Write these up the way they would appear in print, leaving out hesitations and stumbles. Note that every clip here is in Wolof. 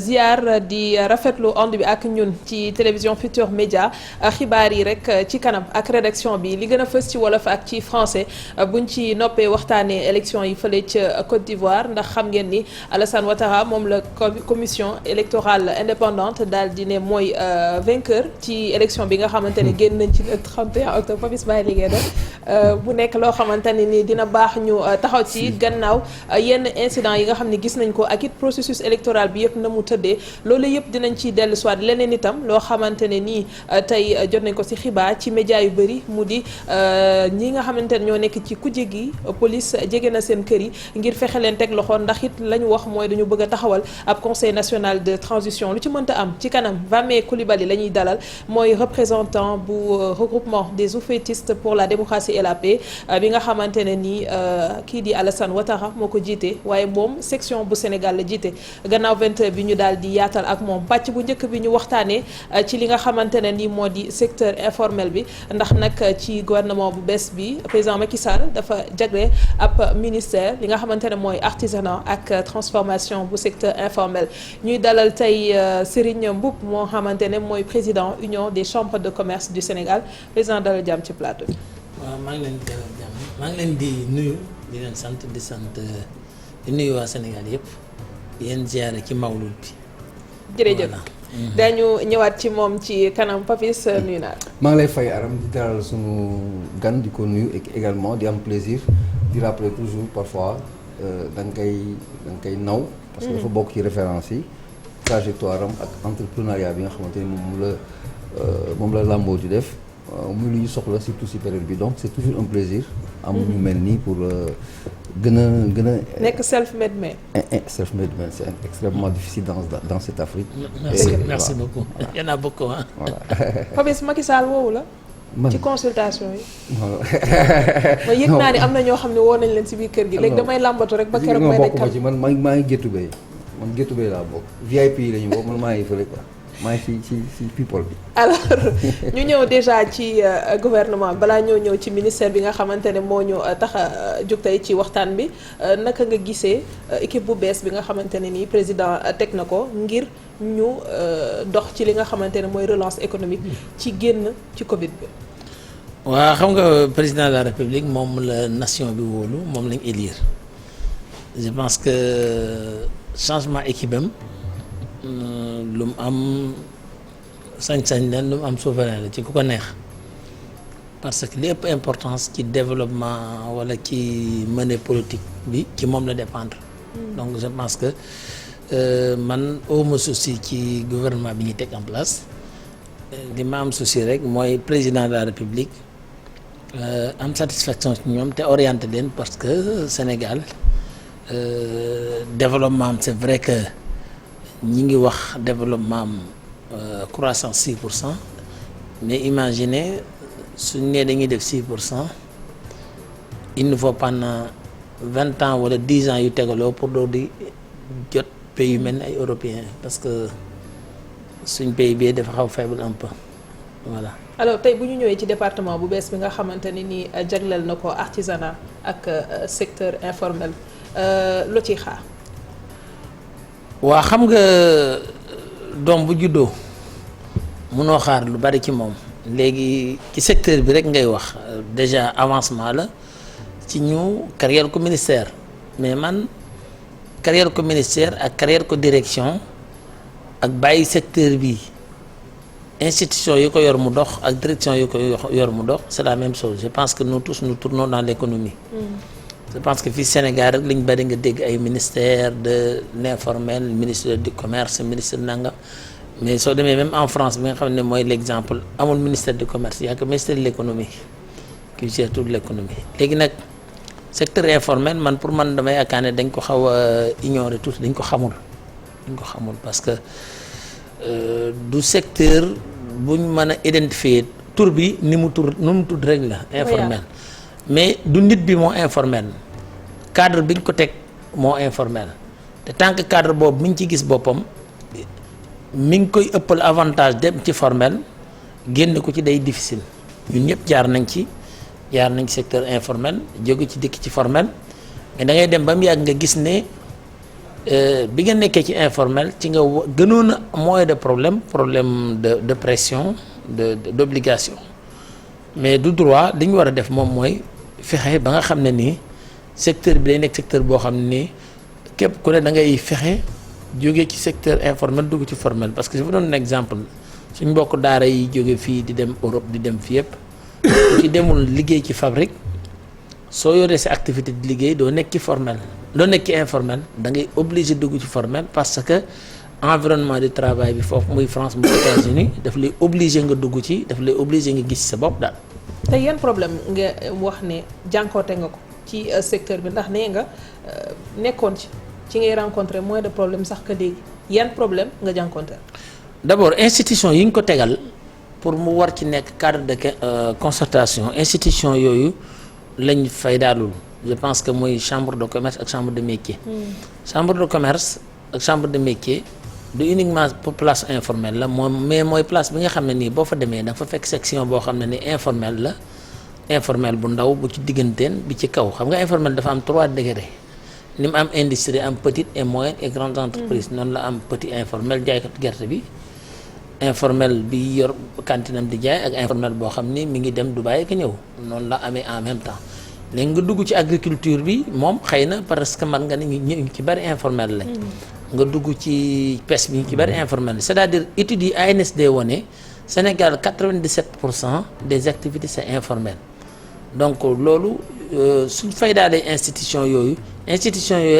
ziar di rafetlu ànd bi ak ñun ci télévision Futurs Médias xibaar yi rek ci kanam ak rédaction bi li gën a fës ci wolof ak ci français buñ ci noppee waxtaanee élection yi fële ca Côte d'Ivoire ndax xam ngeen ni Alassane Ouattara moom la commission électorale indépendante daal di ne mooy vainqueur ci élection bi nga xamante ne génn nañ ci le 31 octobre Papis bàyyi liggéey da bu nekk loo xamante ne ni dina baax ñu taxaw ci gannaaw yenn incident yi nga xam ne gis nañ ko ak it processus électoral bi yëpp na mu tëddee loolu yëpp dinañ ci dellu soit leneen itam loo xamante ne nii tey jot nañ ko ci xibaar ci média yu bëri mu di ñi nga xamante ne ñoo nekk ci kujje gi police jege na seen kër yi ngir fexe leen teg loxo ndax it la ñu wax mooy dañu bëgg a taxawal ab conseil national de transition lu ci mënta am ci kanam Vamé Coulibaly la ñuy dalal mooy représentant bu regroupement des oufettistes pour la démocratie et la paix bi nga xamante ne nii kii di Alassane Ouattara moo ko jiite waaye moom section bu Sénégal la jiite gannaaw 20 bi ñu daal di yaatal ak moom pàcc bu njëkk bi ñu waxtaanee ci li nga xamante ne ni moo di secteur informel bi ndax nag ci gouvernement bu bees bi président Macky Sall dafa jagle ab ministère li nga xamante ne mooy artisanat ak transformation bu secteur informel ñuy dalal tey Serigne Mboup moo xamante ne mooy président union des chambres de commerce du Sénégal président dalal jàmm ci plateau bi. waaw maa ngi leen di dalal jàmm maa ngi leen di nuyu di leen sant di nuyu waa Sénégal yëpp yéen ziare ci mawlud bi. jërëjëf dañu ñëwaat ci moom ci kanam Papis nuyu naa maa ngi lay fay Aram di dalal sunu gan di ko nuyu et également di am plaisir di rappeler toujours parfois da nga koy naw parce que dafa bokk ci référence yi trajectoire am ak entrepreneuriat bi nga xamante ni moom la làmboo di def muy lu ñu soxla surtout si période bi donc c'est toujours un plaisir am ñu mel nii pour gën a nekk self-made man. Self-made man c'est extrêmement difficile dans cette Afrique. Merci beaucoup. Il y en a beaucoup hein. Voilà. Papis Macky Sall woowu la. man ci consultation yi. voilà. ma yëg naa ni am na ñoo xam ne woo nañ leen ci biir kër gi. léegi damay làmbatu rek ba keroog may nekk bokkuma ci man maa ngi géttu bay man géttu bay laa bokk VIP yi la ñu bokk man maa ngi fële quoi maa ngi ci people bi. alors ñu ñëw déjà ci gouvernement balaa ñëw ci ministère bi nga xamante ne moo ñu tax a jóg tey ci waxtaan bi naka nga gisee équipe bu bees bi nga xamante ne nii président teg na ko ngir ñu dox ci li nga xamante ne mooy relance économique ci génn ci Covid bi. waaw xam nga président de la République moom la nation bi wóolu moom lañ élire je pense que changement équipe am lu mu am sañ-sañ leen lu mu am souverain la ci ku ko neex parce que li ëpp importance ci développement wala ci mener politique bi ci moom la dépendre donc je pense que man awma souci ci gouvernement bi ñuy teg en place li ma am souci rek mooy président de la République am satisfaction ci ñoom te orienté leen parce que Sénégal développement am c'est vrai que ñi ngi wax développement am croissance 6% mais imaginez suñ nee dañuy def 6% il nous faut pendant 20 ans wala 10 ans yu tegaloo pour doo di jot pays yu mel ni ay européens parce que suñ pays bi dafa xaw faible un peu voilà. alors tey bu ñu ñëwee ci département bu bees bi nga xamante ni nii jagleel na ko artisanat ak secteur informel loo ciy xaar. waa xam nga doom bu juddoo mënoo xaar lu bari ci moom léegi ci secteur bi rek ngay wax déjà avancement la ci ñu carrière ko ministère mais man carrière ko ministère ak carrière ko direction ak bàyyi secteur bi institution yi ko yor mu dox ak direction yi ko yor mu dox c'est la même chose je pense que nous tous nous tournons dans l'économie. Je pense que fii Sénégal rek lañ bari nga dégg ay ministère de l'informel ministre du commerce ministre nangam mais soo demee même en France bi nga xam ne mooy l'exemple amul ministère du commerce y a que ministère de l'économie qui gère toute l'économie léegi nag secteur informel man pour man damay yaakaar ne dañ ko xaw a ignorer tout dañ ko xamul parce que du secteur buñ mën a identifier tur bi ni mu tudd rek la informel mais du nit bi moo informel cadre bi ñu ko teg moo informel te tant que cadre boobu mi ngi ci gis boppam mi ngi koy ëppal avantage dem ci formel génn ko ci day difficile ñun ñëpp jaar nañ ci secteur informel jóge ci dikk ci formel mais da ngay dem ba mu yàgg nga gis ne bi nga nekkee ci informel ci nga gënoon a moins de problème de pression d'obligation mais du droit li ñu war a def moom mooy fexe ba nga xam ne nii secteur bi day nekk secteur boo xam ne nii képp ku ne da ngay fexe jóge ci secteur informel dugg ci formel parce que je vous donne un exemple suñ mbokk daara yi jóge fii di dem Europe di dem fi yëpp ci demul liggéey ci fabrique soo yoree sa activité di liggéey doo nekk ci formel doo nekk ci informel da ngay obligé dugg ci formel parce que environnement du travail bi foofu muy France muy États-Unis daf lay obligé nga dugg ci daf lay obligé nga gis sa bopp daal. te yan problème nga wax ne jànkoote nga ko ci secteur bi ndax nee nga nekkoon ci ngay rencontrer moins de problème sax que léegi yan problème nga jànkoonte. d'abord institution yi ñu ko tegal pour mu war ci nekk cadre de concertation institution yooyu lañ fay daalul je pense que mooy chambre de commerce ak chambre de métier. chambre de commerce ak chambre de métier du uniquement pour place informelle la moom mais mooy place bi nga xam ne nii boo fa demee da nga fa fekk section boo xam ne ni informelle la informelle bu ndaw bu ci digganteen bi ci kaw xam nga informelle dafa am 3 degrés ni mu am industrie am petite et moyenne et grande entreprise noonu la am petit informel jaaykat gerte bi informel bi yor kantinam di jaay ak informel boo xam ni mi ngi dem Dubaï ak ñëw noonu la amee en même temps léegi nga dugg ci agriculture bi moom xëy na parce que man nga ni ñu ci bari informel lañ nga dugg ci pêche bi ñu ci bari informel lañ c'est-à-dire études yi ANSD wone Sénégal 97% des activités c'est informel donc loolu suñ fay daalee institution yooyu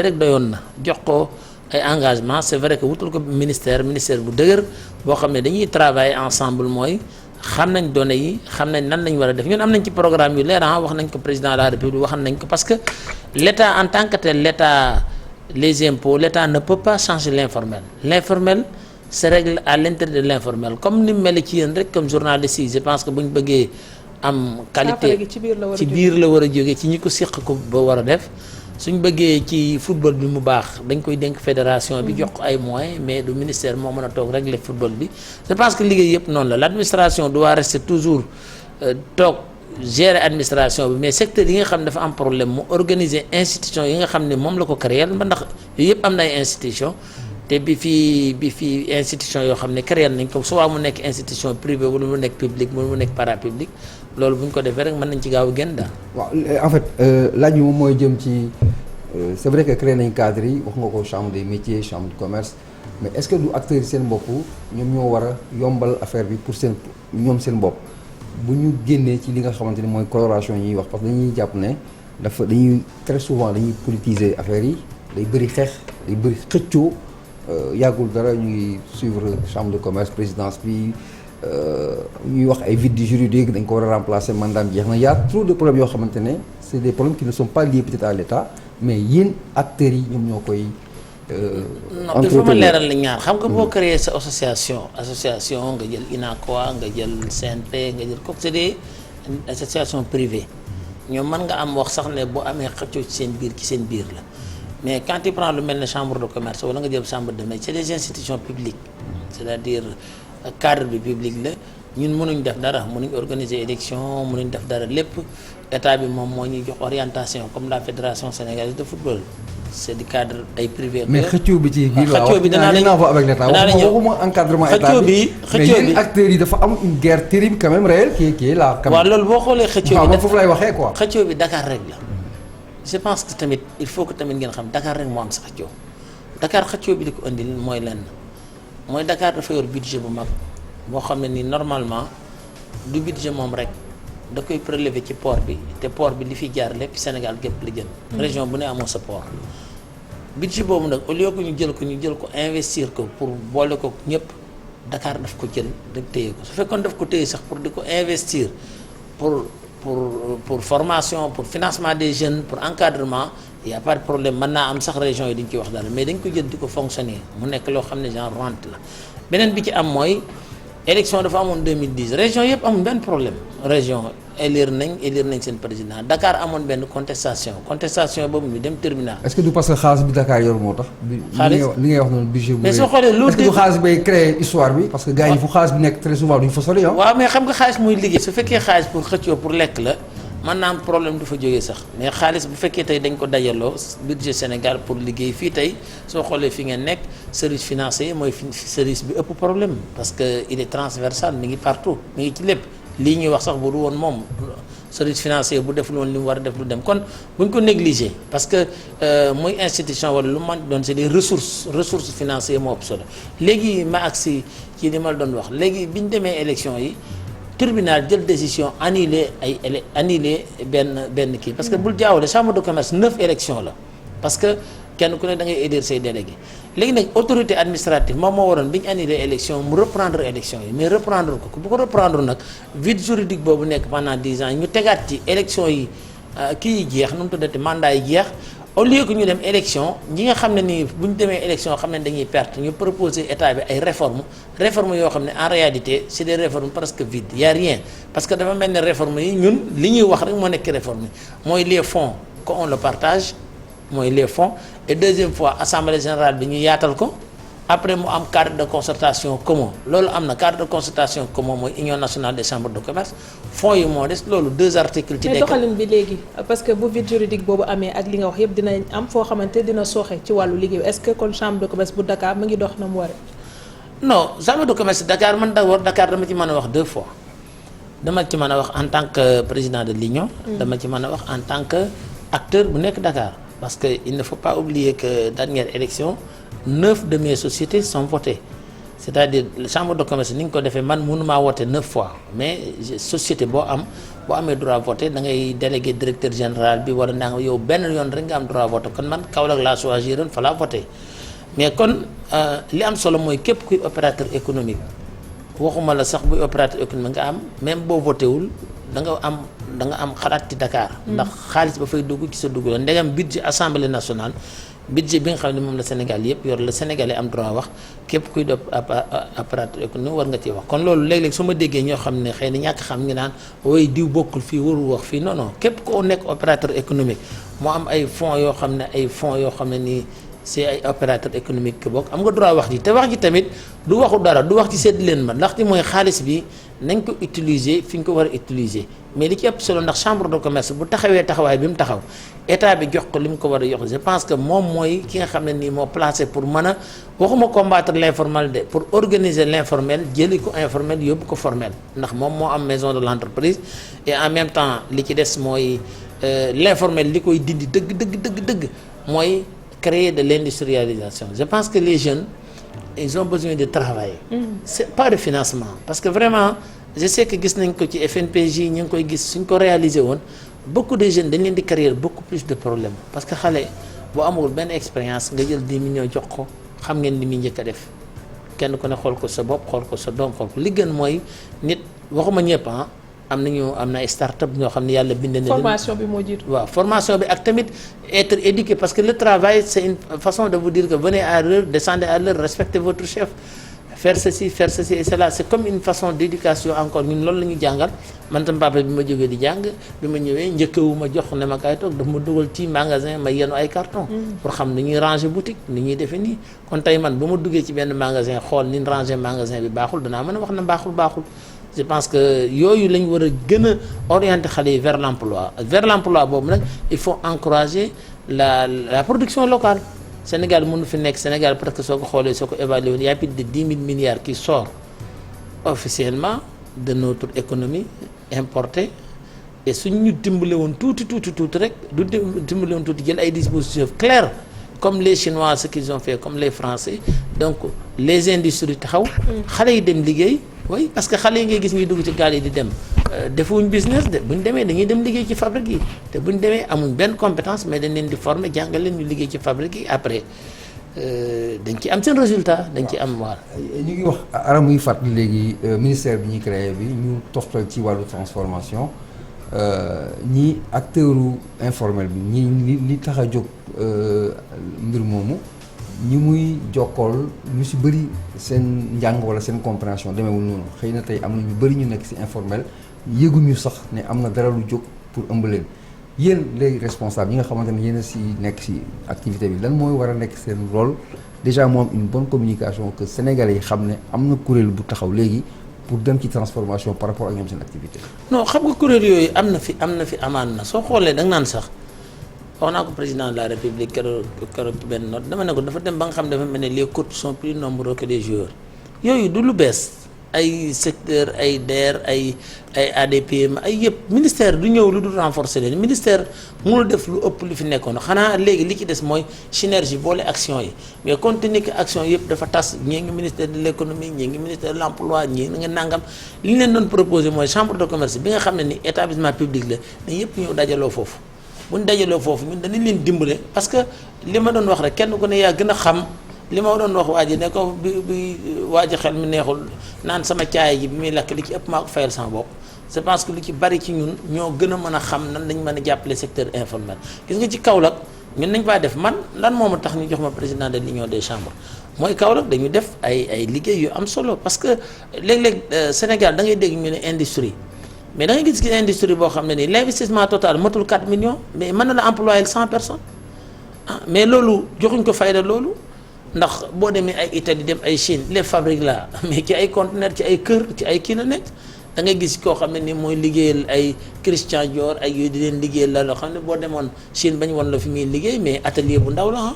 rek doyoon na jox ko ay engagement c'est vrai que wutal ko ministère bu dëgër boo xam ne dañuy travailler ensemble mooy xam nañ données yi xam nañ nan lañ war a def ñun am nañ ci programme yu leer wax nañ ko président de la République wax nañ ko parce que l'État en tant que tel l'État les impôts l'État ne peut pas changer l'informel se règle à l'intérieur de l'informel comme ni mu mel ci yéen rek comme journaliste yi je pense que bu ñu bëggee am qualité ci biir la war a jógee ci ñi ko séq ko ba war a def suñ bëggee ci football bi mu baax dañ koy dénk fédération bi jox ko ay moyens mais du ministère moo mën a toog régler football bi je pense que liggéey yëpp noonu la l'administration doit rester toujours toog gérer administration bi mais secteur yi nga xam ne dafa am problème mu organiser institution yi nga xam ne moom la ko créer ba ndax yooyu yëpp am na ay institution te bi fii institution yoo xam ne créer nañ ko soit mu nekk institution privée wala mu nekk public wala mu nekk parapublic loolu bu ñu ko defee rek mën nañ ci gaaw a génn daal. waaw en fait laaj bi moom mooy jëm ci c'est vrai que créé nañ cadre yi wax nga ko chambre des métiers chambre du commerce mais est-ce que du acteurs yi seen bopp ñoom ñoo war a yombal affaire bi pour seen bopp bu ñu génnee ci li nga xamante ni mooy coloration yi ñuy wax parce que dañuy jàpp ne dañuy très souvent dañuy politiser affaire yi day bëri xeex day bëri xëccoo yàggul dara ñu ngi suivre chambre de commerce présidence bi. ñuy wax ay vide juridique dañ ko war a remplacer mandat jeex na y a trop de problèmes yoo xamante ne c'est des problèmes qui ne sont pas liés peut-être à l'État mais yéen acteurs yi ñoom ñoo koy. non il faut ma leeral la ñaar xam nga boo créer sa association nga jël UNACOIS nga jël CNP nga jël kooku c'est des associations privées ñoom mën nga am wax sax ne boo amee xëccoo ci seen biir la mais quand tu prends lu mel ne chambre de commerce wala nga jël chambre de métier c'est des institutions publiques c'est-à-dire. cadre bi public la ñun mënuñ def dara mënuñ organiser élection mënuñ def dara lépp état bi moom moo ñuy jox orientation comme la fédération sénégalaise de football c'est du cadre ay privé. mais xëccoo bi ci biir la xëccoo bi danaa la ñëw avec l'état waxuma encadrement état bi mais yéen acteurs yi dafa am une guerre terrible quand même réelle qui est là. waaw loolu boo xoolee xëccoo bi foofu lay waxee quoi. xëccoo bi Dakar rek la je pense que tamit il faut que tamit ngeen xam Dakar rek moo am sa xëccoo Dakar xëccoo bi di ko indil mooy lenn. mooy Dakar dafa yor budget bu mag boo xam ne ni normalement du budget moom rek da koy prélever ci port bi te port bi li fi jaar lépp Sénégal gépp la jël. région bu ne amoo sa port. budget boobu nag au lieu que ñu jël ko investir ko pour boole ko ñëpp Dakar daf ko jël rek téye ko su fekkoon daf ko téye sax pour di ko investir pour formation pour financement des jeunes pour encadrement. y a pas de problème mën naa am sax région yi dañ ciy wax dara mais dañ ko jël di ko fonctionner mu nekk loo xam ne genre rente la beneen bi ci am mooy élection dafa amoon 2010 région yëpp amuñ benn problème région élire nañ seen président Dakar amoon benn contestation boobu ñu dem tribunal. est-ce que du parce que xaalis bi Dakar yor moo tax. xaalis li ngay wax noonu budget bu mais soo xoolee loolu est-ce que du xaalis bay créer histoire bi parce que gars yi fu xaalis bi nekk très souvent duñ fa sori waaw mais xam nga xaalis muy liggéey su fekkee xaalis pour xëccoo pour lekk la mën naa am problème du fa jógee sax mais xaalis bu fekkee tey dañ ko dajaloo budget Sénégal pour liggéey fii tey soo xoolee fi ngeen nekk service financier mooy service bi ëpp problème parce que il est transversal mi ngi partout mi ngi ci lépp lii ñuy wax sax bu du woon moom service financier bu deful woon li mu war a def lu dem kon bu ñu ko négliger parce que muy institution wala lu man doon c'est des ressources financières moo ëpp solo léegi ma agsi ci li ma la doon wax léegi bi ñu demee élection yi tribunal jël décision annuler benn kii parce que bul jaawale chambre de commerce 9 élections la parce que kenn ku ne da ngay élire say délégué léegi nag autorité administrative moom moo waroon bi ñu annulé élection mu reprendre élection yi mais reprendre ko bu ko reprendre nag vide juridique boobu nekk pendant 10 ans ñu tegaat ci élection yi kii yi jeex nu mu tuddati mandat yi jeex au lieu que ñu dem élection ñi nga xam ne nii bu ñu demee élection xam ne dañuy perte ñu proposer état bi ay réformes yoo xam ne en réalité c'est des réformes presque vides y a rien parce que dafa mel ne réformes yi ñun li ñuy wax rek moo nekk réforme yi mooy les fonds qu'on le partage mooy les fonds et deuxième fois assemblée générale bi ñu yaatal ko après mu am cadre de concertation commun loolu am na cadre de concertation commun mooy union nationale des chambres de commerce fonds yi moo des loolu 2 articles ci nekk. mais doxalin bi léegi parce que bu vide juridique boobu amee ak li nga wax yëpp dina am foo xamante dina sooxe ci wàllu liggéey est-ce que kon chambre de commerce bu Dakar mu ngi dox na mu waree. non chambre de commerce Dakar man d'abord Dakar dama ci mën a wax 2 fois dama ci mën a wax en tant que président de l'union. dama ci mën a wax en tant que acteur bu nekk Dakar. parce que il ne faut pas oublier que dernière élection 9 de mes sociétés sont votées c'est-à-dire chambre de commerce ni nga ko defee man mënumaa voter 9 fois mais société boo amee droit voter da ngay délégué directeur général bi wala naa yow benn yoon rek nga am droit voter kon man Kaolack laa choisiroon fa laa voter mais kon li am solo mooy képp kuy opérateur économique waxuma la sax buy opérateur économique nga am même boo voté wul da nga am xalaat ci Dakar. ndax xaalis ba fay dugg ci sa dugg la ndegam budget assemblée nationale budget bi nga xam ne moom la Sénégal yëpp yor la Sénégalais am droit wax képp kuy def opérateur économique war nga ci wax kon loolu léeg-léeg su ma déggee ñoo xam ne xëy na ñàkk xam ngi naan ooy diw bokkul fii warul wax fii non non képp koo nekk opérateur économique moo am ay fonds yoo xam ne nii c'est ay opérateur économique ki bokk am nga droit wax ji te wax ji tamit du waxu dara du wax ci sedd leen ma ndax ci mooy xaalis bi nañ ko utiliser fi ñu ko war a utiliser mais li ci ëpp solo ndax chambre de commerce bu taxawee taxawaay bi mu taxaw état bi jox ko li mu ko war a jox je pense que moom mooy ki nga xam ne nii moo placé pour mën a waxuma combattre l'informel de pour organiser l'informel jëli ko informel yóbbu ko formel ndax moom moo am maison de l'entreprise et en même temps li ci des mooy l'informel li koy dindi dëgg mooy créer de l'industrialisation je pense que les jeunes ils ont besoin de travail c'est pas de financement parce que vraiment je sais que gis nañ ko ci FNPJ ñu ngi koy gis suñ ko réaliser woon beaucoup de jeunes dañ leen di créer beaucoup plus de problèmes parce que xale boo amul benn expérience nga jël 10 millions jox ko xam ngeen li muy njëkk a def kenn ku ne xool ko sa bopp xool ko sa doom xool ko li gën mooy nit waxuma ñëpp am na ay start-up ñoo xam ne yàlla bind na formation bi moo jiitu. waaw formation bi ak tamit être éduqué parce que le travail c'est une façon de vous dire que venez à l'heure descendez à l'heure respectez votre chef faire ceci et cela c'est comme une façon d'éducation encore ñun loolu la ñu jàngal man tam papa bi ma jógee di jàng bi ma ñëwee njëkkawu ma jox ne ma kaay toog daf ma dugal ci magasin ma yenu ay carton pour xam ni ñuy ranger boutique ni ñuy defee nii kon tey man ba ma duggee ci benn magasin xool ni ranger magasin bi baaxul danaa mën a wax na baaxul je pense que yooyu lañ war a gën a orienter xale yi vers l'emploi boobu nag il faut encourager la production locale Sénégal mënu fi nekk Sénégal presque soo ko xoolee soo ko évalué il y a plus de 10 000 milliards qui sort officiellement de notre économie importée et suñ ñu dimbale woon tuuti rek du dimbale woon tuuti jël ay dispositions claires comme les Chinois ce qu'ils ont fait comme les Français donc les industries taxaw xale yi dem liggéey oui parce que xale yi ngay gis ñuy dugg ci gaal yi di dem defuñ business de bu ñu demee dañuy dem liggéey ci fabrique yi te bu ñu demee amuñ benn compétence mais dañ leen di former jàngal leen ñu liggéey ci fabrique yi après dañ ci am seen résultat dañ ci am waar. ñu ngi wax aram muy fàttali léegi ministère bi ñuy créé bi ñu toftal ci wàllu transformation ñi acteuru informel bi ñi li tax a jóg mbir moomu ñi muy jokkool ñu ci bëri seen njàng walla seen compréhension demeewul noonu xëy na tey am na ñu bëri ñu nekk ci informel yëguñu sax ne am na dara lu jóg pour ëmb leen yéen les responsables yi nga xamante ne yéen a ci nekk ci activité bi lan mooy war a nekk seen rôle déjà moom une bonne communication que sénégalais yi xam ne am na kuréel bu taxaw léegi pour dem ci transformation par rapport ak ñoom seen activité. non xam nga kuréel yooyu am na fi amaan na soo xoolee da nga naan sax wax naa ko président de la république keroog benn note dama ne ko dafa dem ba nga xam dafa mel ne les coachs sont plus nombreux que les joueurs yooyu du lu bees ay secteur ay DER ay ADPM ay yëpp ministère du ñëw lu dul renforcer leen ministère mënul def lu ëpp lu fi nekkoon xanaa léegi li ci des mooy synergie boole action yi mais compte tenu que action yëpp dafa tas ñii ngi ministère de l'économie ñii ngi ministère de l'emploi ñii nga nangam li ñu leen doon proposer mooy chambre de commerce bi nga xam ne ni établissement public la dañ yëpp ñëw dajaloo foofu bu ñu dajaloo foofu ñun danañ leen dimbale parce que li ma doon wax rek kenn ku ne yaa gën a xam li ma doon wax waa ji ne ko bi waa ji xel mi neexul naan sama caay ji bi muy lakk li ci ëpp maa ko fayal sama bopp je pense que lu ci bari ci ñun ñoo gën a mën a xam nan lañ mën a jàppale secteur informel gis nga ci Kaolack ñun nañ faa def man lan moo ma tax ñu jox ma président de l'union des chambres mooy Kaolack dañu def ay liggéey yu am solo parce que léeg-léeg Sénégal da ngay dégg ñu ne industrie mais da ngay gis ci industrie boo xam ne nii l'investissement total matul 4 millions mais mën na la employer 100 personnes ah mais loolu joxuñ ko fayda loolu ndax boo demee ay Italie dem ay Chine les fabriques là mais ci ay conteneurs ci ay kër ci ay kii la nekk da ngay gis koo xam ne ni mooy liggéeyal ay Christian Dior ay yooyu di leen liggéeyal la loo xam ne boo demoon Chine bañ woon la fi muy liggéey mais atelier bu ndaw la ah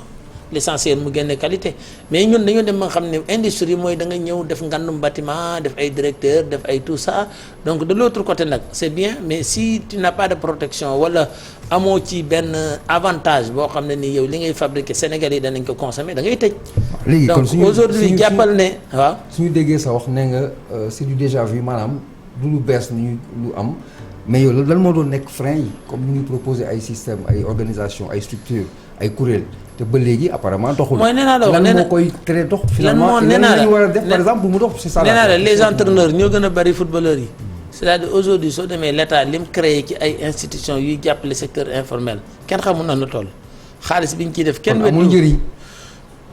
l'essentiel mu génne qualité mais ñun dañoo dem ba nga xam ne industrie mooy da nga ñëw def ngandum bâtiment def ay directeur def ay tout ça donc de l'autre côté nag c'est bien mais si tu n'as pas de protection wala amoo ci benn avantage boo xam ne ni yow li ngay fabriquer Sénégalais yi danañ ko consommer da ngay tëj. léegi kon donc aujourd'hui jàppal ne waaw. suñu déggee sa wax nee nga c'est du déjà vu maanaam du lu bees ni lu am mais yow lan moo doon nekk frein yi comme ni ñuy proposer ay système ay organisation ay structure ay kuréel te ba léegi apparemment doxul. mooy nee naa la wax lan moo koy tere dox. finalement nee naa la lan la ñu war a def par exemple bu mu dox c'est ça. nee naa la les entraîneurs ñoo gën a bari footballeurs yi. c'est-à-dire aujourd'hui soo demee l'État lim créé ci ay institutions yuy jàppale secteur informel kenn xamul na nu toll xaalis bi ñu ciy def. kenn wetu amul njëriñ.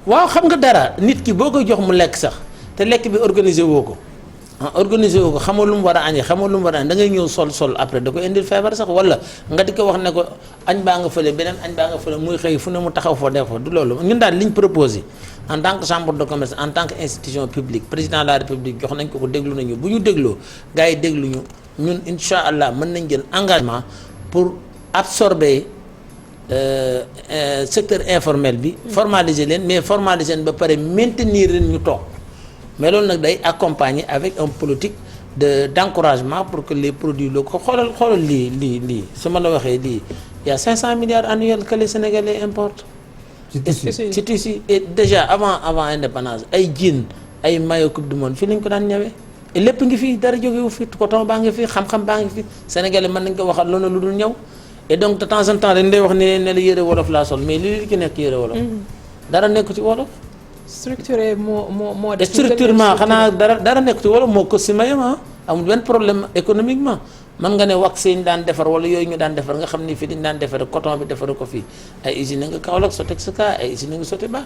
waaw xam nga dara nit ki boo koy jox mu lekk sax te lekk bi organiser woo ko organiser woo ko xamoo lu mu war a añee xamoo lu mu war a añ da ngay ñëw sol après da koy indil feebar sax wala nga di ko wax ne ko añ baa nga fële beneen añ baa nga fële muy xëy fu ne mu taxaw foo def fa du loolu ñun daal li ñu proposé en tant que chambre de commerce en tant que institution publique président de la république jox nañ ko déglu nañu bu ñu dégloo gars yi déglu ñu ñun incha allah mën nañ jël engagement pour absorber secteur informel bi formaliser leen mais formaliser leen ba pare maintenir leen ñu toog mais loolu nag day accompagner avec un politique d'encouragement pour que les produits locaux xoolal lii su ma la waxee lii il y a 500 milliards annuels que les Sénégalais importent. ci tissu et déjà avant indépendance ay jean ay maillot coupe du monde fii lañ ko daan ñëwee et lépp ngi fii dara jógewu fi coton baa ngi fi xam-xam baa ngi fi Sénégalais mën nañ ko waxal loolu lu dul ñëw et donc de temps en temps dañ lay wax ne la yëre wolof laa sol mais li ki nekk yëre wolof dara nekk ci wolof. structuré moo def structurement xanaa dara nekk ci wala moo ko si mayam amul benn problème économiquement man nga ne wax yi ñu daan defar wala yooyu ñu daan defar nga xam ni fii dañu daan defar coton bi defar ko fii ay usines nga Kaolack Sotexka ay usines nga Sotiba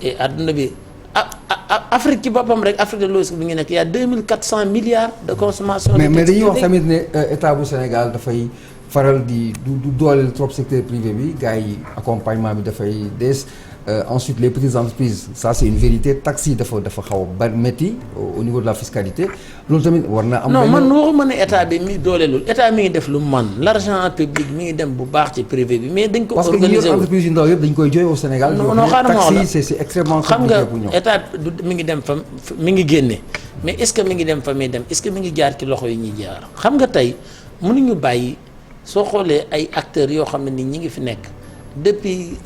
et adduna bi Afrique ci boppam rek Afrique de l'Ouest bi ngi nekk y a 2400 milliards de consommation. mais dañuy wax tamit ne état bu Sénégal dafay faral di du dooleel trop secteur privé bi gars yi accompagnement bi dafay des. Ensuite les petites entreprises ça c'est une vérité taxes yi dafa xaw a métti au niveau de la fiscalité loolu tamit war na am. non man waxuma ne état bi mi dooleelul état mi ngi def lu man l'argent public mi ngi dem bu baax ci privé bi mais dañ ko. organiser parce que ñi entreprise yu ndaw yëpp dañ koy jooy au Sénégal. non xaaral ma wax la taxes yi c'est extrêmement xam compliqué pour ñoom. nga état mi ngi dem fa mi ngi génne mais est-ce que mi ngi dem fa muy dem est-ce que mi ngi jaar ci loxo yi ñuy jaar xam nga tey mënuñu bàyyi soo xoolee ay acteurs yoo xam ne ni ñi ngi fi nekk. depuis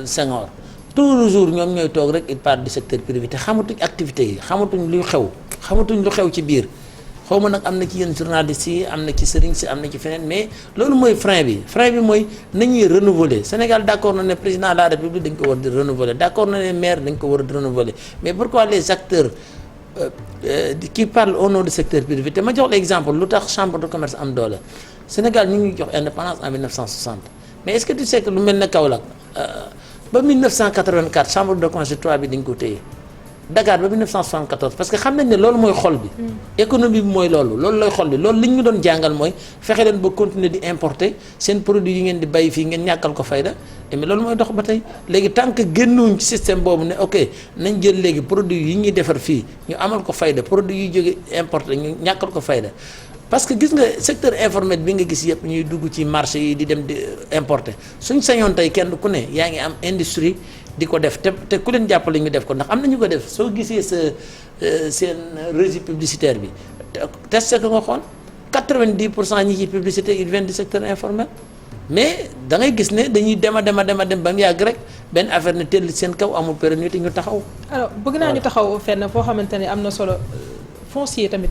Senghor toujours ñoom ñooy toog rek il parle du secteur privé te xamatuñ activités yi xamatuñ lu xew ci biir xaw ma nag am na ci yenn journalistes yi am na ci sëriñ si am na ci feneen mais loolu mooy frein bi mooy nañuy renouveler Sénégal d'accord na ne président de la République dañ ko war di renouveler d'accord na ne maire dañ ko war di renouveler mais pourquoi les acteurs qui parlent au nom du secteur privé te ma jox l'exemple lu tax chambre de commerce am doole Sénégal ñu ngi jox indépendance en 1960 mais est-ce que tu sais que lu mel ne Kaolack ba 1984 chambre de commerce bi dañ ko téye Dakar ba 1974 parce que xam nañ ne loolu mooy xol bi. économie bi mooy loolu lay xol bi loolu li ñu doon jàngal mooy fexe leen ba continuer di importer seen produit yi ngeen di bay fii ngeen ñàkkal ko fayda mais loolu mooy dox ba tey léegi tant que génnuñ ci système boobu ne ok nañ jël léegi produit yi ñuy defar fii ñu amal ko fayda produit yi jóge importer ñu ñàkkal ko fayda. parce que gis nga secteur informel bi nga gis yëpp ñuy dugg ci marché yi di dem di importer suñ sañoon tey kenn ku ne yaa ngi am industrie di ko def te ku leen jàppale ñu def ko ndax am na ñu ko def soo gisee sa seen régie publicitaire bi testé ko nga xool 90% ñi ci publicité ils viennent du secteur informel mais da ngay gis ne dañuy dem ba mu yàgg rek benn affaire ne teel seen kaw amul pérennité ñu taxaw. alors bëgg naa ñu taxaw fenn foo xamante ne am na solo. foncier tamit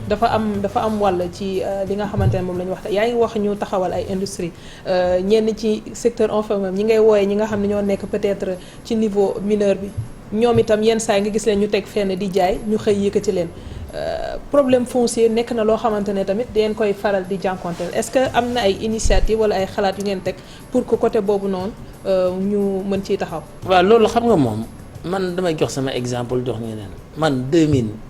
dafa am wàll ci li nga xamante ne moom la ñu wax yaa ngi wax ñu taxawal ay industrie ñenn ci secteur informel ñi ngay wooyee ñi nga xam ne ñoo nekk peut-être ci niveau mineur bi ñoom itam yenn saa yi nga gis leen ñu teg fenn di jaay ñu xëy yëkkati leen problème foncier nekk na loo xamante ne tamit dangeen koy faral di jànkonteel est-ce que am na ay initiative wala ay xalaat yu ngeen teg pour que côté boobu noonu ñu mën ciy taxaw. waaw loolu xam nga moom man damay jox sama exemple jox ñeneen man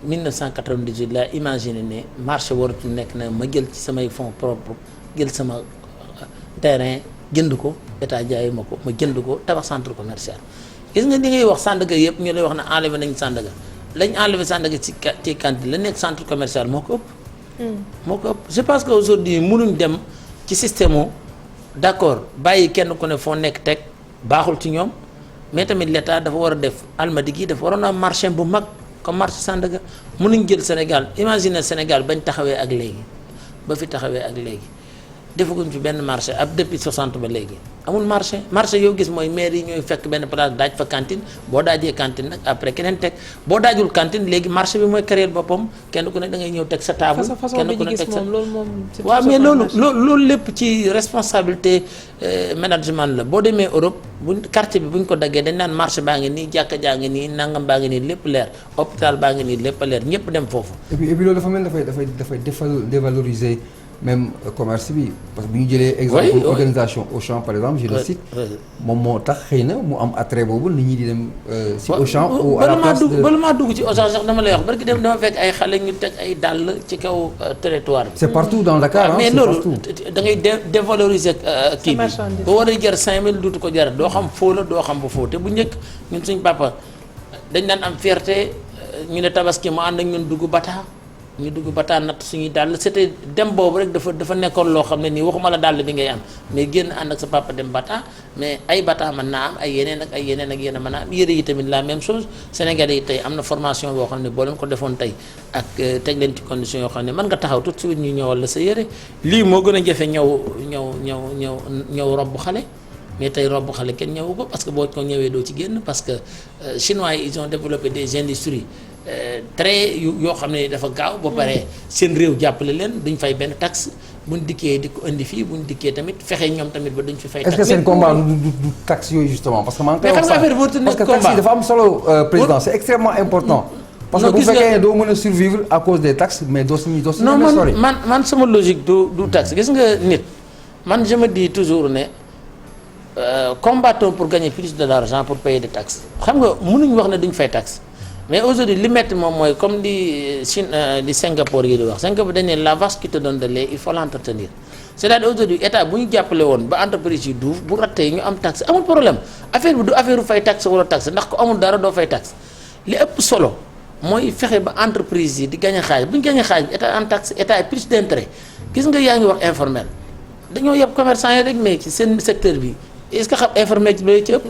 1998 laa imaginer ne marché waratul nekk na ma jël ci samay fonds propres jël sama terrain jënd ko état jaay ma ko ma jënd ko tabax centre commercial. gis nga li ngay wax Sandaga yëpp ñu lay wax ne enlevé nañ Sandaga lañ enlevé Sandaga ci cantine la nekk centre commercial moo ko ëpp. moo ko ëpp je pense que aujourd'hui mënuñ dem ci système o d'accord bàyyi kenn ku ne foo nekk teg baaxul ci ñoom. mais tamit l'État dafa war a def Almadies gi dafa waroon a marché bu mag comme marché Sandaga mënuñ jël Sénégal imagine Sénégal bañ taxawee ak léegi ba fi taxawee ak léegi defaguñ fi benn marché ab depuis 60 ba léegi amul marché yoo gis mooy maire yi ñooy fekk benn place daaj fa cantine boo daajee cantine nag après keneen teg boo daajul cantine léegi marché bi mooy créer boppam kenn ku ne da ngay ñëw teg sa table kenn ku ne teg sa waaw mais loolu lépp ci responsabilité management la boo demee Europe buñ quartier bi buñ ko daggee dañ naan marché baa ngi nii jàkka jaa ngi nii nangam baa ngi nii lépp leer hôpital baa ngi nii lépp leer ñëpp dem foofu et puis loolu dafa mel dafay dévaloriser même commerce bi parce que bu ñu jëlee exemple organisation Auchan par exemple je le cite moom moo tax xëy na mu am attrait boobu nit ñi di dem si Auchan ou à la place de bala maa dugg ci Auchan sax dama lay wax barki dem dama fekk ay xale ñu teg ay dàll ci kaw territoire bi c'est partout dans Dakar mais loolu da ngay dévaloriser kii bi ba war a jar 5000 duutu ko jar doo xam foo la doo xam bu foo te bu njëkk ñun suñ papa dañ daan am fierté ñu ne tabaski mu ànd ak ñun dugg bataa ñu dugg bataa natt suñuy dàll c'était dem boobu rek dafa nekkoon loo xam ne nii waxuma la dàll bi ngay am mais génn ànd ak sa papa dem bataa mais ay bataa mën naa am ay yeneen ak yeneen mën naa am yére yi tamit la même chose Sénégalais yi tey am na formation boo xam ne boo leen ko defoon tey ak teg leen ci condition yoo xam ne mën nga taxaw tout de suite ñu ñëwal la sa yére lii moo gën a jafe ñëw robb xale mais tey robb xale kenn ñëwu ko parce que boo ko ñëwee doo ci génn parce que chinois yi ils ont développé des industries très yoo xam ne dafa gaaw ba pare seen réew jàppale leen duñ fay benn taxe buñ dikkee di ko indi fii buñ dikkee tamit fexe ñoom tamit ba duñ fi fay taxe. est-ce que seen combat du taxe yooyu justement parce que man mais xam nga affaire boo tënee parce que taxe yi dafa am solo président c'est extrêmement important parce que bu fekkee doo mën a survivre à cause des taxes mais doo si non man sama logique du taxe gis nga nit man je me dis toujours ne combattons pour gagner plus de l'argent pour payer des taxes xam nga mënuñ wax ne duñ fay taxe mais aujourd'hui li metti moom mooy comme di Singapour yi di wax Singapour dañ ne la vache qui te donne de lait il faut l'entretenir c'est-à-dire aujourd'hui état bu ñu jàppale woon ba entreprise yi duuf bu rattee ñu am taxe amul problème affaire bi du affaire fay taxe wala taxe ndax ko amul dara doo fay taxe li ëpp solo mooy fexe ba entreprise yi di gagner xaalis bu ñu gagner xaalis état en taxe état est plus d'intérêt gis nga yaa ngi wax informel dañoo yeb commerçant yi rek mais ci seen secteur bi est-ce que xam informel ci bay ci ëpp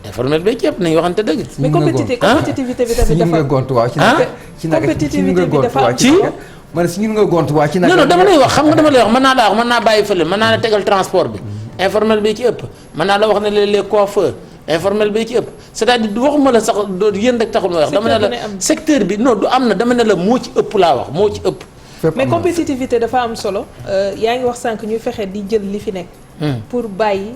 informel bay ci ëpp nañu waxante dëgg. mais compétitivité bi tamit dafa nga gont waa ci naka compétitivité bi dafa am ci man si ñun nga gont waa ci naka non dama lay wax xam nga dama lay wax mën naa la wax mën naa bàyyi fële mën naa la tegal transport bi informel bay ci ëpp mën naa la wax ne les coiffeurs informel bay ci ëpp c'est-à-dire waxuma la sax yéen rek taxul ma wax dama ne la secteur bi non du am na dama ne la moo ci ëpp laa wax moo ci ëpp mais compétitivité dafa am solo yaa ngi wax sànq ñuy fexe di jël li fi nekk pour bàyyi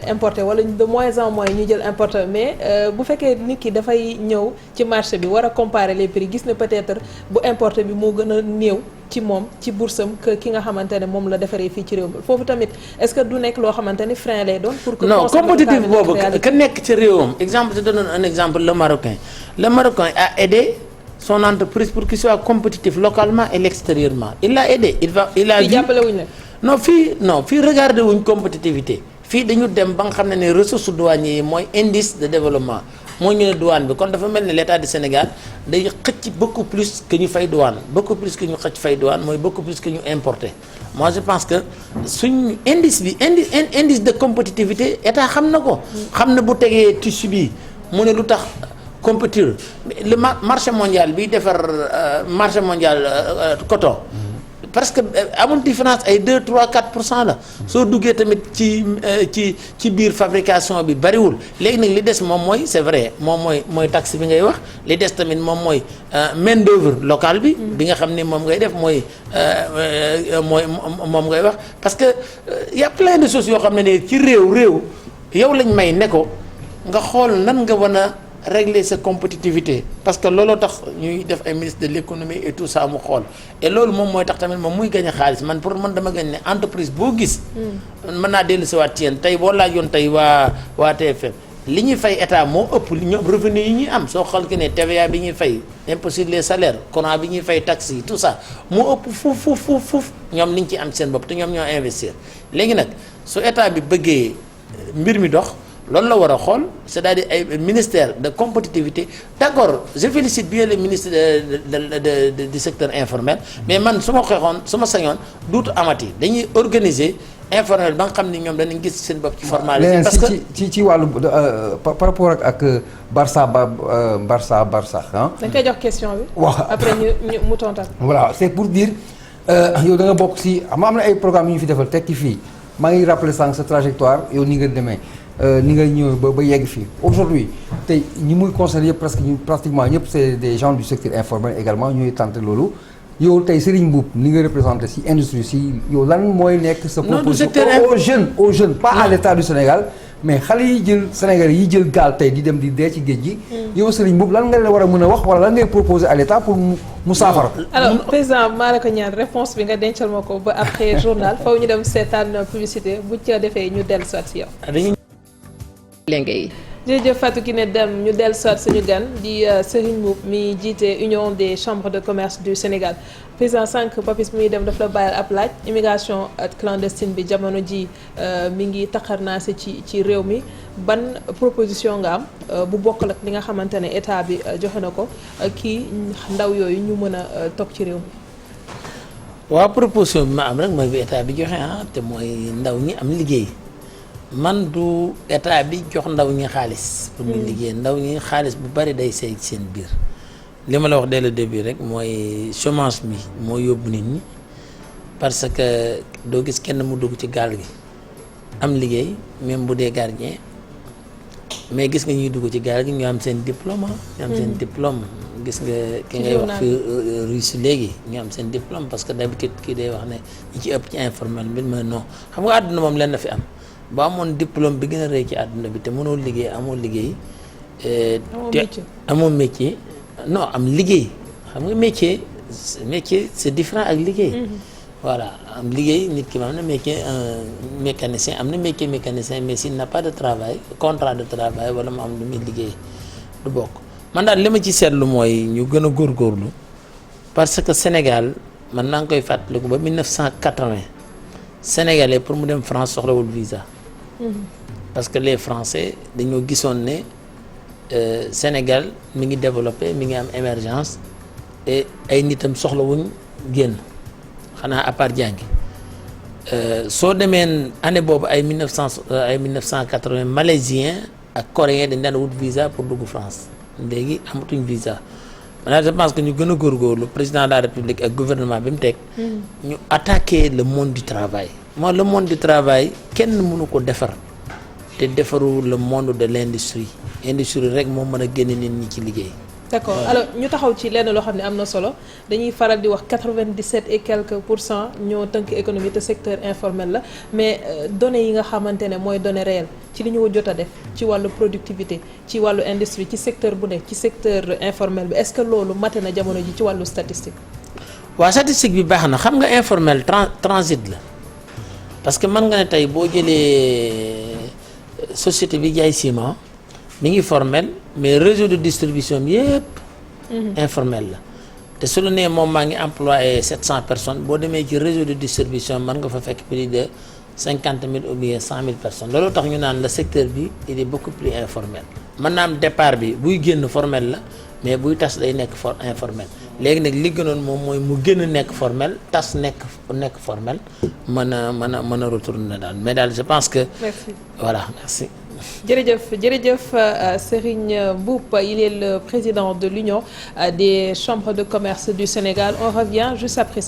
importer wala de moins en moins ñu jël importer mais bu fekkee nit ki dafay ñëw ci marché bi war a comparer les prix gis na peut-être bu importer bi moo gën a néew ci moom ci boursam que ki nga xamante ne moom la defaree fii ci réew mi foofu tamit est-ce que du nekk loo xamante ni frein lay doon. pour que non compétitif boobu ka nekk ci réewam exemple je te donne un exemple le Marocain a aidé son entreprise pour qu'il soit compétitif localement et extérieurement il l'a aidé il a vu jàppale wuñ la fii regardé wuñ compétitivité fii dañu dem ba nga xam ne ressources douanières yi mooy indice de développement moo ñu ne douane bi kon dafa mel ni l'État du Sénégal day xëcc beaucoup plus que ñu fay douane beaucoup plus que ñu xëcc fay douane mooy beaucoup plus que ñu importer moi je pense que suñ indice de compétitivité État xam na ko. xam na bu tegee tissu bi mu ne lu tax compétir le marché mondial bi defar marché mondial coton. parce que amul différence ay 2 3 4% la soo duggee tamit ci biir fabrication bi bariwul léegi nag li des moom mooy c'est vrai moom mooy taxe bi ngay wax li des tamit moom mooy main d'œuvre locale bi. bi nga xam ni moom ngay def mooy moom ngay wax parce que y a plein de choses yoo xam ne ci réew yow lañ may ne ko nga xool nan nga wan a régler sa compétitivité parce que looloo tax ñuy def ay ministre de l'économie et tout ça mu xool et loolu moom mooy tax tamit moom muy gañ a xaalis man pour man dama gañ ne entreprise boo gis. mën naa dellu si waat ci yéen tey boo laajoon tey waa TFM li ñuy fay état moo ëpp li ñoom revenu yi ñuy am soo xool que ne TVA bi ñuy fay impôt sur les salaires courant bi ñuy fay taxes yi tout ça moo ëpp fuuf ñoom liñ ci am seen bopp te ñoom ñoo investir léegi nag su état bi bëggee mbir mi dox. loolu la war a xool c'est-à-dire ay ministère de compétitivité d'accord je félicite bien le ministre du secteur informel mais man su ma xeexoon su ma sañoon duutu amati dañuy organiser informel ba nga xam ni ñoom danañ gis seen bopp ci formalité parce que ci wàllu par rapport ak Barça ah. dañ koy jox question bi. waaw après ñu mu tontal. voilà c'est pour dire yow da nga bokk si am na ay programmes yu ñu fi defal tekki fii maa ngi rappeler sànq sa trajectoire yow ni nga demee. ni nga ñëw ba yegg fii aujourd'hui tey ñi muy concerné yëpp pratiquement ñëpp c'est des gens du secteur informel également ñooy tenté loolu yow tey Serigne Mboup ni nga représenté ci industrie ci yow lan mooy nekk sa proposition aux jeunes pas à l'État du Sénégal mais xale yi jël Sénégal yi jël gaal tey di dem di dee ci géej gi yow Serigne Mboup lan nga leen war a mën a wax wala lan ngay proposer à l'État pour mu saafara. alors président maa la ko ñaan réponse bi nga dencal ma ko ba après journal faw ñu dem seetaan publicité bu ca defee ñu dellu soit ci yow. jërëjëf Fatou Kiné Deme ñu dellu soit suñu gan di Serigne Mboup mi jiite Union des chambres de commerce du Sénégal président sànq Papis muy dem daf la bàyyil ab laaj immigration clandestine bi jamono ji mi ngi taxarnaase ci réew mi ban proposition nga am bu bokkul ak li nga xamante ne état bi joxe na ko kii ndaw yooyu ñu mën a toog ci réew mi. waaw proposition bi ma am rek mooy bi état bi joxe te mooy ndaw ñi am liggéey. man du état bi jox ndaw ñi xaalis pour ñu liggéey ndaw ñi xaalis bu bari day seey seen biir li ma la wax dès le début rek mooy chômage bi moo yóbbu nit ñi parce que doo gis kenn mu dugg ci gaal gi am liggéey même bu dee gardien mais gis nga ñuy dugg ci gaal gi ñu am seen diplôme gis nga ki ngay wax fi Russie léegi ñu am seen diplôme parce que d'habitude kii day wax ne ñi ci ëpp ci informel bi mais non xam nga àdduna moom leen na fi am ba amoon diplôme bi gën a rëy ci àdduna bi te mënoo liggéey amoo liggéey. amoo métier non am liggéey xam nga métier c'est différent ak liggéey. voilà am liggéey nit ki ma am na métier mécanicien am na métier mécanicien mais s'il n'a pas de travail contrat de travail wala mu am lu muy liggéey du bokk man daal li ma ci seetlu mooy ñu gën a góorgóorlu parce que Sénégal man naa ngi koy fàttaliku ba 1980 Sénégalais pour mu dem France soxlawul visa. parce que les Français dañoo gisoon ne Sénégal mi ngi développé mi ngi am émergence et ay nitam soxlawuñ génn xanaa à part jàngi soo demee année boobu ay 1980 malaisien ak coréen dañ daan wut visa pour dugg France léegi amatuñ visa maintenant je pense que ñu gën a góorgóorlu président de la République ak gouvernement bi mu teg. ñu attaquer le monde du travail. moi le monde du travail kenn mënu ko defar te defaru le monde de l'industrie rek moo mën a génne nit ñi ci liggéey. d'accord alors ñu taxaw ci lenn loo xam ne am na solo dañuy faral di wax 97 et quelques % ñoo tënk économie te secteur informel la mais données yi nga xamante ne mooy données réelles ci li ñu jot a def ci wàllu productivité ci wàllu industrie ci secteur bu nekk ci secteur informel bi est-ce que loolu mate na jamono ji ci wàllu statistique. waaw statistique bi baax na xam nga informel transit la parce que mën nga ne tey boo jëlee société bi jaay ciment mi ngi formel mais réseau de distribution bi yëpp informel la te su la nee moom maa ngi employé 700 personnes boo demee ci réseau de distribution mën nga fa fekk plus de 50 000 ou bien 100 000 personnes loolu tax ñu naan le secteur bi il est beaucoup plus informel mën naa am départ bi buy génn formel la mais buy tas day nekk informel léegi nag li gënoon moom mooy mu gën a nekk formel tas nekk formel mën a retourner daal mais daal je pense que. Merci. Voilà merci. jërëjëf Serigne Mboup il est le président de l'Union des chambres de commerce du Sénégal on revient juste après.